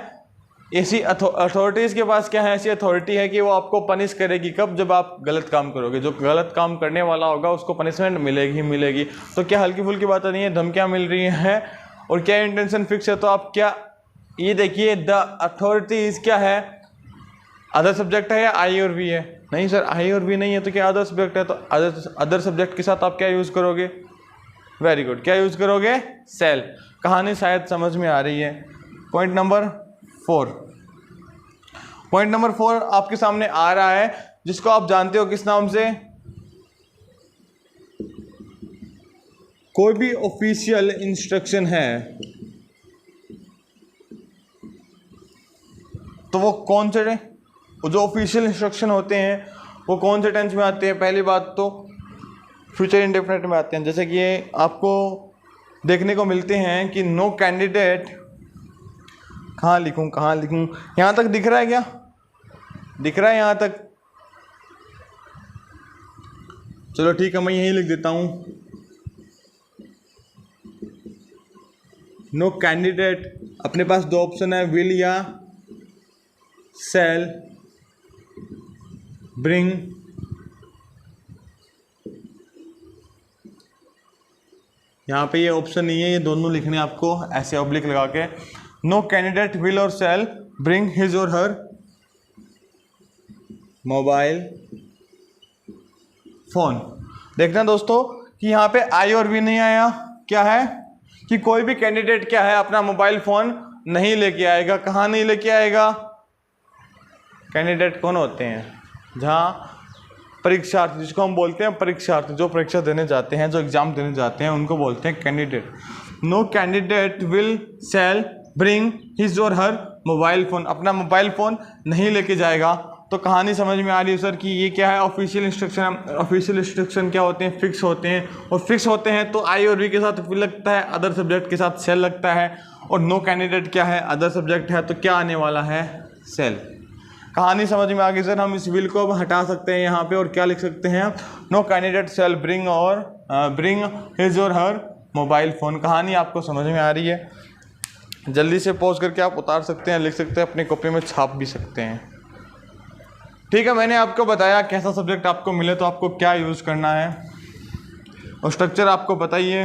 ऐसी अथॉरिटीज़ के पास क्या है, ऐसी अथॉरिटी है कि वो आपको पनिश करेगी कब, जब आप गलत काम करोगे। जो गलत काम करने वाला होगा उसको पनिशमेंट मिलेगी ही मिलेगी। तो क्या हल्की फुल्की बात नहीं है, धमकियाँ मिल रही हैं और क्या इंटेंशन फिक्स है। तो आप क्या, ये देखिए, द अथॉरिटीज़ क्या है, अदर सब्जेक्ट है या आई और वी है, नहीं सर आई और वी नहीं है, तो क्या अदर सब्जेक्ट है। तो अदर सब्जेक्ट के साथ आप क्या यूज़ करोगे, वेरी गुड, क्या यूज़ करोगे, सेल। कहानी शायद समझ में आ रही है। पॉइंट नंबर 4, पॉइंट नंबर 4 आपके सामने आ रहा है, जिसको आप जानते हो किस नाम से, कोई भी ऑफिशियल इंस्ट्रक्शन है तो वो कौन से, वो जो ऑफिशियल इंस्ट्रक्शन होते हैं वो कौन से टेंस में आते हैं। पहली बात तो फ्यूचर इंडेफिनिट में आते हैं, जैसे कि ये आपको देखने को मिलते हैं कि नो कैंडिडेट, कहाँ लिखूँ कहाँ लिखूँ, यहाँ तक दिख रहा है क्या, दिख रहा है यहाँ तक, चलो ठीक है मैं यहीं लिख देता हूँ, नो कैंडिडेट। अपने पास 2 ऑप्शन है, विल या सेल ब्रिंग यहाँ पे ये ऑप्शन नहीं है, ये दोनों लिखने आपको ऐसे ऑब्लिक लगा के। नो कैंडिडेट विल और शैल ब्रिंग हिज और हर मोबाइल फोन। देखना दोस्तों कि यहाँ पे आई और वी नहीं आया, क्या है कि कोई भी कैंडिडेट क्या है अपना मोबाइल फोन नहीं लेके आएगा। कहाँ नहीं लेके आएगा? कैंडिडेट कौन होते हैं? जहाँ परीक्षार्थी, जिसको हम बोलते हैं परीक्षार्थी, जो परीक्षा देने जाते हैं, जो एग्जाम देने जाते हैं, उनको बोलते हैं candidate. No candidate will shall bring his और हर मोबाइल फ़ोन, अपना मोबाइल फ़ोन नहीं लेके जाएगा। तो कहानी समझ में आ रही है सर कि ये क्या है? Official instruction. ऑफिशियल इंस्ट्रक्शन क्या होते हैं? फिक्स होते हैं, और फिक्स होते हैं तो आई और वी के साथ विल लगता है, अदर सब्जेक्ट के साथ सेल लगता है। और नो कैंडिडेट क्या है? अदर सब्जेक्ट है, तो क्या आने वाला है? सेल। कहानी समझ में आ गई सर। हम इस विल को अब हटा सकते हैं यहाँ पे और क्या लिख सकते हैं? नो कैंडिडेट सेल ब्रिंग और ब्रिंग हिज और हर मोबाइल फ़ोन। कहानी आपको समझ में आ रही है? जल्दी से पॉज करके आप उतार सकते हैं, लिख सकते हैं, अपनी कॉपी में छाप भी सकते हैं। ठीक है, मैंने आपको बताया कैसा सब्जेक्ट आपको मिले तो आपको क्या यूज़ करना है, और स्ट्रक्चर आपको बताइए।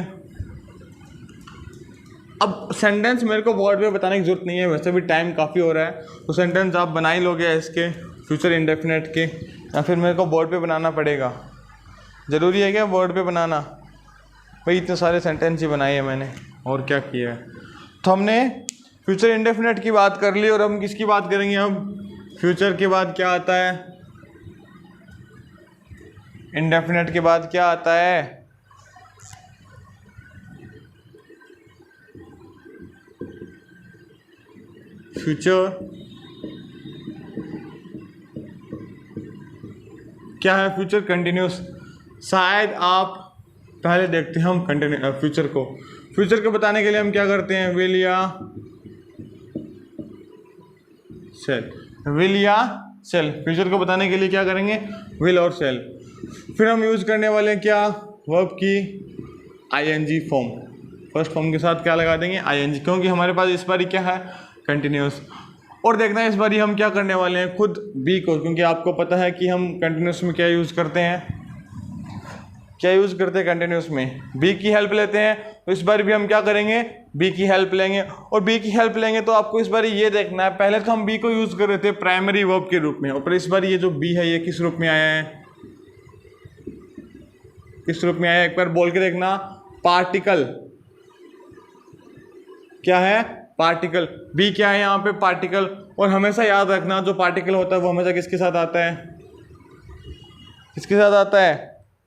अब सेंटेंस मेरे को बोर्ड पे बताने की ज़रूरत नहीं है, वैसे भी टाइम काफ़ी हो रहा है, तो सेंटेंस आप बना ही लोगे इसके फ्यूचर इंडेफिनेट के, या फिर मेरे को बोर्ड पे बनाना पड़ेगा? ज़रूरी है क्या बोर्ड पे बनाना? भाई इतने सारे सेंटेंस ही बनाए हैं मैंने, और क्या किया है। तो हमने फ्यूचर इंडेफिनेट की बात कर ली, और हम किसकी बात करेंगे? अब फ्यूचर के बाद क्या आता है? इंडेफिनेट के बाद क्या आता है? फ्यूचर क्या है? Future continuous. शायद आप पहले देखते हैं हम कंटिन्यू फ्यूचर को। फ्यूचर को बताने के लिए हम क्या करते हैं? विल या सेल। विल या सेल। फ्यूचर को बताने के लिए क्या करेंगे? विल और सेल। फिर हम यूज़ करने वाले हैं क्या? वर्ब की आईएनजी फॉर्म। फर्स्ट फॉर्म के साथ क्या लगा देंगे? आईएनजी, क्योंकि हमारे पास इस बार क्या है? कंटिन्यूस। और देखना है इस बार हम क्या करने वाले हैं? खुद बी को, क्योंकि आपको पता है कि हम कंटिन्यूस में क्या यूज़ करते हैं? क्या यूज़ करते हैं कंटिन्यूस में? बी की हेल्प लेते हैं। तो इस बार भी हम क्या करेंगे? बी की हेल्प लेंगे। और बी की हेल्प लेंगे तो आपको इस बार ये देखना है, पहले तो हम बी को यूज़ कर रहे थे प्राइमरी वर्ब के रूप में, और इस बार ये जो बी है ये किस रूप में आया है? किस रूप में आया है? एक बार बोल के देखना। पार्टिकल। क्या है? पार्टिकल। बी क्या है यहाँ पे? पार्टिकल। और हमेशा याद रखना जो पार्टिकल होता है वो हमेशा किसके साथ आता है? किसके साथ आता है?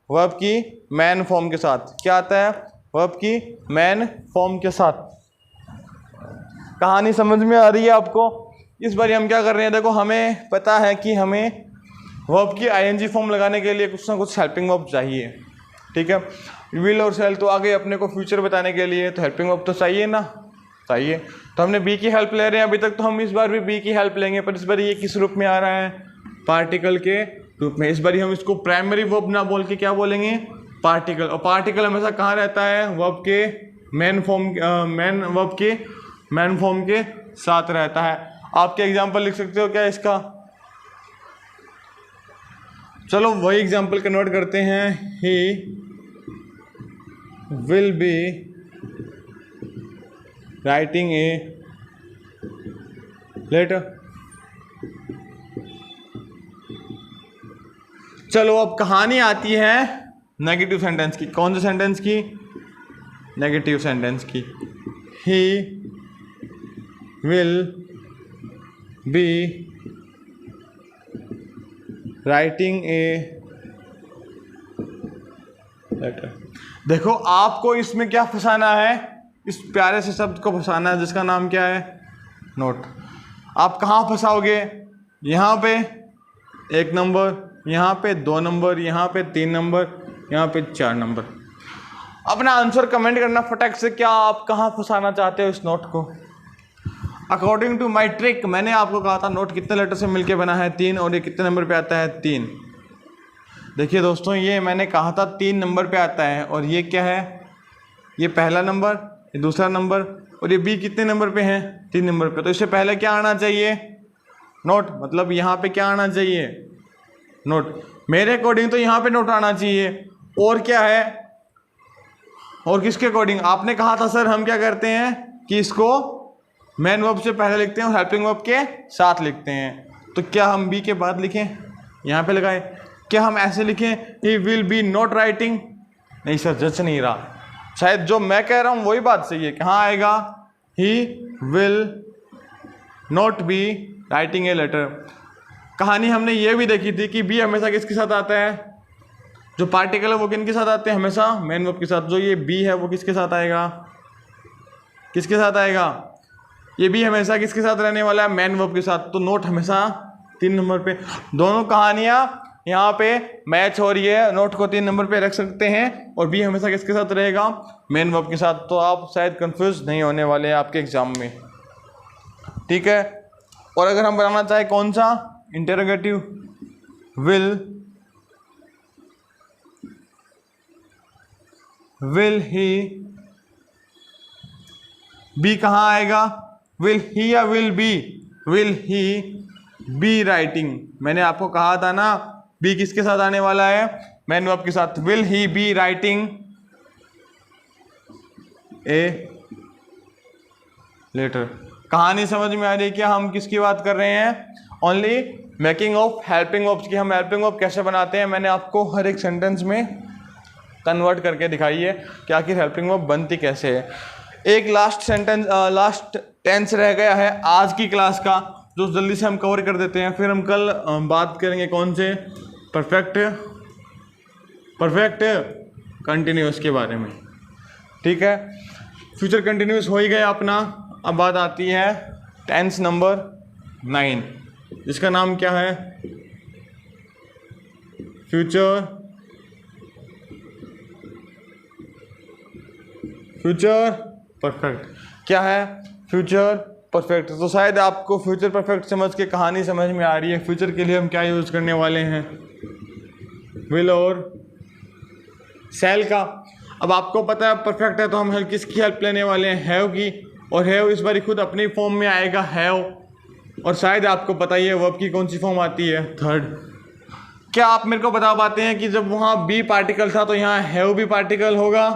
वर्ब की मैन फॉर्म के साथ। क्या आता है? वर्ब की मैन फॉर्म के साथ। कहानी समझ में आ रही है आपको? इस बार हम क्या कर रहे हैं? देखो, हमें पता है कि हमें वर्ब की आईएनजी फॉर्म लगाने के लिए कुछ ना कुछ हेल्पिंग वर्ब चाहिए। ठीक है, विल और सेल तो आ गए अपने को फ्यूचर बताने के लिए, तो हेल्पिंग वर्ब तो चाहिए ना? चाहिए। तो हमने बी की हेल्प ले रहे हैं अभी तक, तो हम इस बार भी बी की हेल्प लेंगे, पर इस बार ये किस रूप में आ रहा है? पार्टिकल के रूप में। इस बार हम इसको प्राइमरी वर्ब ना बोल के क्या बोलेंगे? पार्टिकल। और पार्टिकल हमेशा कहाँ रहता है? वर्ब के मेन फॉर्म, वर्ब के मेन फॉर्म के साथ रहता है। आपके एग्जाम्पल लिख सकते हो क्या इसका? चलो वही एग्जाम्पल कन्वर्ट करते हैं। He will be writing a letter. चलो अब कहानी आती है नेगेटिव सेंटेंस की। कौन से सेंटेंस की? नेगेटिव सेंटेंस की। He will be writing a letter. देखो, आपको इसमें क्या फंसाना है? इस प्यारे से शब्द को फंसाना है जिसका नाम क्या है? नोट। आप कहाँ फंसाओगे? यहाँ पे 1 नंबर, यहाँ पे 2 नंबर, यहाँ पे 3 नंबर, यहाँ पे 4 नंबर। अपना आंसर कमेंट करना फटाक से। क्या आप कहाँ फंसाना चाहते हो इस नोट को? अकॉर्डिंग टू माई ट्रिक, मैंने आपको कहा था नोट कितने लेटर से मिलके बना है? 3। और ये कितने नंबर पे आता है? 3। देखिए दोस्तों, ये मैंने कहा था 3 नंबर पे आता है, और ये क्या है? ये पहला नंबर, ये दूसरा नंबर, और ये बी कितने नंबर पे है? 3 नंबर पे। तो इससे पहले क्या आना चाहिए? नोट। मतलब यहाँ पे क्या आना चाहिए? नोट। मेरे अकॉर्डिंग तो यहाँ पे नोट आना चाहिए। और क्या है? और किसके अकॉर्डिंग? आपने कहा था सर हम क्या करते हैं कि इसको मेन वर्ब से पहले लिखते हैं और हेल्पिंग वर्ब के साथ लिखते हैं। तो क्या हम बी के बाद लिखें, यहाँ पे लगाए? क्या हम ऐसे लिखें ही विल बी नॉट राइटिंग? नहीं सर, जच नहीं रहा। शायद जो मैं कह रहा हूँ वही बात सही है। कहाँ आएगा? He will not be writing a letter. कहानी हमने ये भी देखी थी कि बी हमेशा किसके साथ आता है? जो पार्टिकल है वो किन के साथ आते हैं? हमेशा मेन वर्ब के साथ। जो ये बी है वो किसके साथ आएगा? किसके साथ आएगा? ये बी हमेशा किसके साथ रहने वाला है? मेन वर्ब के साथ। तो नोट हमेशा 3 नंबर पे। दोनों कहानियाँ यहाँ पे मैच हो रही है, नोट को 3 नंबर पे रख सकते हैं। और बी हमेशा किसके साथ रहेगा? मेन वर्ब के साथ। तो आप शायद कंफ्यूज नहीं होने वाले हैं आपके एग्जाम में, ठीक है। और अगर हम बनाना चाहें कौन सा इंटरोगेटिव, विल ही, बी कहाँ आएगा? विल ही या will be? Will he be writing. मैंने आपको कहा था ना बी किसके साथ आने वाला है? मेन वर्ब के साथ। Will he be writing a letter. कहानी समझ में आ रही है क्या? हम किसकी बात कर रहे हैं? Only making of helping verbs की। हम हेल्पिंग वर्ब कैसे बनाते हैं मैंने आपको हर एक सेंटेंस में कन्वर्ट करके दिखाई है कि आखिर हेल्पिंग वर्ब बनती कैसे है। एक लास्ट टेंस रह गया है आज की क्लास का, जो जल्दी से हम कवर कर देते हैं। फिर हम कल बात करेंगे कौन से? परफेक्ट कंटिन्यूअस के बारे में, ठीक है। फ्यूचर कंटिन्यूअस हो ही गया अपना। अब बात आती है टेंस नंबर 9, जिसका नाम क्या है? Future perfect. क्या है? Future perfect. तो शायद आपको फ्यूचर परफेक्ट समझ के कहानी समझ में आ रही है। फ्यूचर के लिए हम क्या यूज़ करने वाले हैं? विल और शैल का। अब आपको पता है परफेक्ट है तो हम किसकी हेल्प लेने वाले हैं? हैव की। और हैव इस बार खुद अपनी फॉर्म में आएगा, हैव। और शायद आपको पता ही है वर्ब की कौन सी फॉर्म आती है? थर्ड। क्या आप मेरे को बता पाते हैं कि जब वहाँ बी पार्टिकल था तो यहाँ हैव भी पार्टिकल होगा?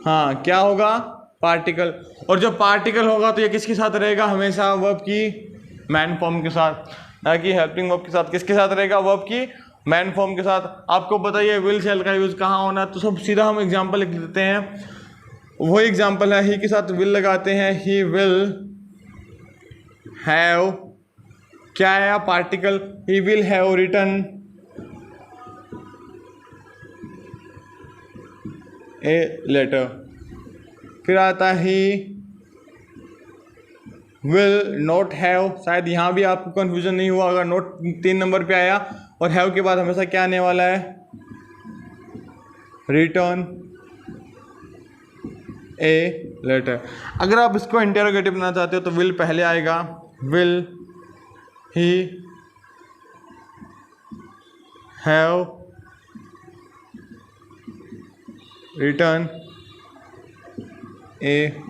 हाँ, क्या होगा? पार्टिकल। और जब पार्टिकल होगा तो ये किसके साथ रहेगा? हमेशा वर्ब की मेन फॉर्म के साथ, ना कि हेल्पिंग वर्ब के साथ। किसके साथ रहेगा? वर्ब की मेन फॉर्म के साथ। आपको बताइए विल शैल का यूज़ कहाँ होना? तो सब सीधा हम एग्जांपल लिख देते हैं। वही एग्जांपल है, ही के साथ विल लगाते हैं। ही विल हैव, क्या है? Particle. He will have written a letter. फिर आता है ही विल नॉट हैव। शायद यहाँ भी आपको कंफ्यूजन नहीं हुआ अगर नोट 3 नंबर पे आया। और हैव के बाद हमेशा क्या आने वाला है? Written a letter. अगर आप इसको इंटरोगेटिव बनाना चाहते हो तो विल पहले आएगा। Will he have written a.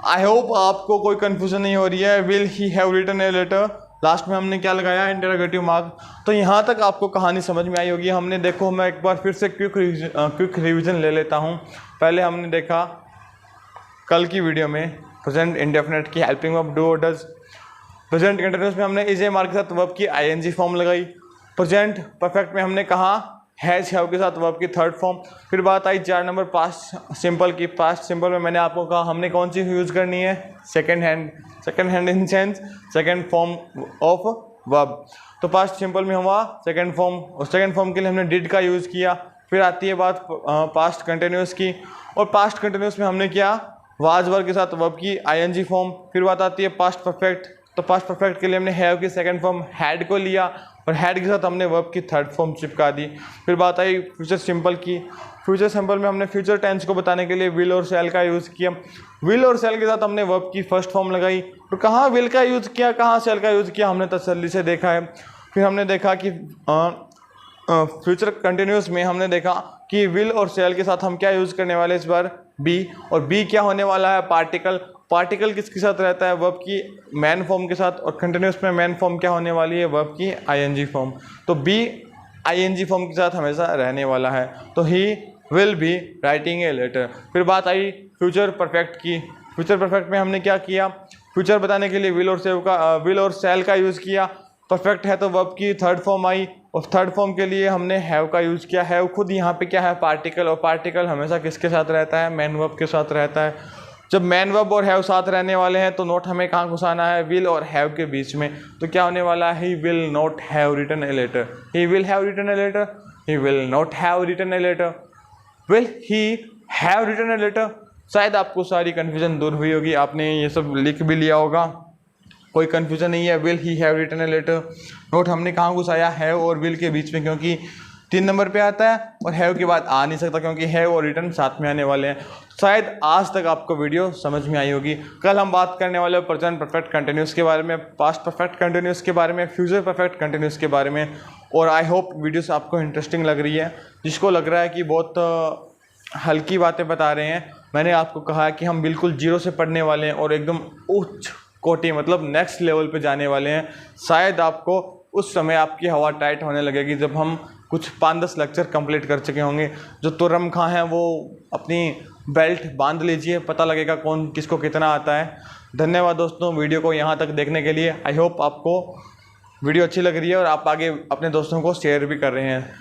I hope आपको कोई कंफ्यूजन नहीं हो रही है। Will he have written a letter, last में हमने क्या लगाया? Interrogative mark. तो यहाँ तक आपको कहानी समझ में आई होगी। हमने देखो, मैं एक बार फिर से क्विक रिवीजन ले लेता हूँ। पहले हमने देखा कल की वीडियो में प्रेजेंट इंडेफिनिट की हेल्पिंग वर्ब डू और डज। प्रेजेंट कंटिन्यूअस में हमने इज ए मार्क के साथ वर्ब की आईएनजी फॉर्म लगाई। प्रेजेंट परफेक्ट में हमने कहा हैज हैव के साथ वर्ब की थर्ड फॉर्म। फिर बात आई 4 नंबर पास्ट सिंपल की। पास्ट सिंपल में मैंने आपको कहा हमने कौन सी यूज़ करनी है? Second hand in sense second form of verb. तो पास्ट सिंपल में हुआ सेकंड फॉर्म, और सेकंड फॉर्म के लिए हमने डिड का यूज़ किया। फिर आती है बात पास्ट कंटिन्यूअस की, और पास्ट कंटिन्यूअस में हमने किया वाज वर्ब के साथ वर्ब की आईएनजी फॉर्म। फिर बात आती है पास्ट परफेक्ट। तो पास्ट परफेक्ट के लिए हमने हैव की सेकंड फॉर्म हैड को लिया, और हैड के साथ हमने वर्ब की थर्ड फॉर्म चिपका दी। फिर बात आई फ्यूचर सिंपल की। फ्यूचर सिंपल में हमने फ्यूचर टेंस को बताने के लिए विल और शैल का यूज़ किया। विल और शैल के साथ हमने वर्ब की फर्स्ट फॉर्म लगाई। तो कहाँ विल का यूज़ किया, कहाँ शैल का यूज़ किया, हमने तसल्ली से देखा है। फिर हमने देखा कि फ्यूचर कंटिन्यूस में हमने देखा कि विल और शैल के साथ हम क्या यूज़ करने वाले इस बार? बी। और बी क्या होने वाला है? पार्टिकल। पार्टिकल किसके साथ रहता है? वर्ब की मैन फॉर्म के साथ। और कंटिन्यूस में मैन फॉर्म क्या होने वाली है? वर्ब की आईएनजी फॉर्म। तो बी आईएनजी फॉर्म के साथ हमेशा रहने वाला है। तो he will be writing a letter. फिर बात आई फ्यूचर परफेक्ट की। फ्यूचर परफेक्ट में हमने क्या किया, फ्यूचर बताने के लिए विल और शैल का यूज़ किया। परफेक्ट है तो वर्ब की थर्ड फॉर्म आई, और थर्ड फॉर्म के लिए हमने हैव का यूज़ किया। हैव खुद यहाँ पे क्या है, पार्टिकल, और पार्टिकल हमेशा किसके साथ रहता है, मैन वर्ब के साथ रहता है। जब मैन वर्ब और हैव साथ रहने वाले हैं तो नोट हमें कहाँ घुसाना है, विल और हैव के बीच में। तो क्या होने वाला है, he will not have written a letter, he will have written a letter, he will not have written a letter, will he have written a letter. शायद आपको सारी कन्फ्यूजन दूर हुई होगी, आपने ये सब लिख भी लिया होगा, कोई कन्फ्यूजन नहीं है। Will he have written a letter, not हमने कहाँ घुसाया, हैव और विल के बीच में, क्योंकि 3 नंबर पे आता है और हैव के बाद आ नहीं सकता, क्योंकि हैव और रिटन साथ में आने वाले हैं। शायद आज तक आपको वीडियो समझ में आई होगी। कल हम बात करने वाले प्रेजेंट परफेक्ट कंटिन्यूस के बारे में, पास्ट परफेक्ट कंटिन्यूस के बारे में, फ्यूचर परफेक्ट कंटिन्यूस के बारे में। और आई होप वीडियोस आपको इंटरेस्टिंग लग रही है। जिसको लग रहा है कि बहुत हल्की बातें बता रहे हैं, मैंने आपको कहा है कि हम बिल्कुल जीरो से पढ़ने वाले हैं और एकदम उच्च कोटि मतलब नेक्स्ट लेवल पे जाने वाले हैं। शायद आपको उस समय आपकी हवा टाइट होने लगेगी जब हम कुछ 5-10 लेक्चर कंप्लीट कर चुके होंगे। जो तुर्रम खां हैं वो अपनी बेल्ट बांध लीजिए, पता लगेगा कौन किसको कितना आता है। धन्यवाद दोस्तों वीडियो को यहाँ तक देखने के लिए। आई होप आपको वीडियो अच्छी लग रही है और आप आगे अपने दोस्तों को शेयर भी कर रहे हैं।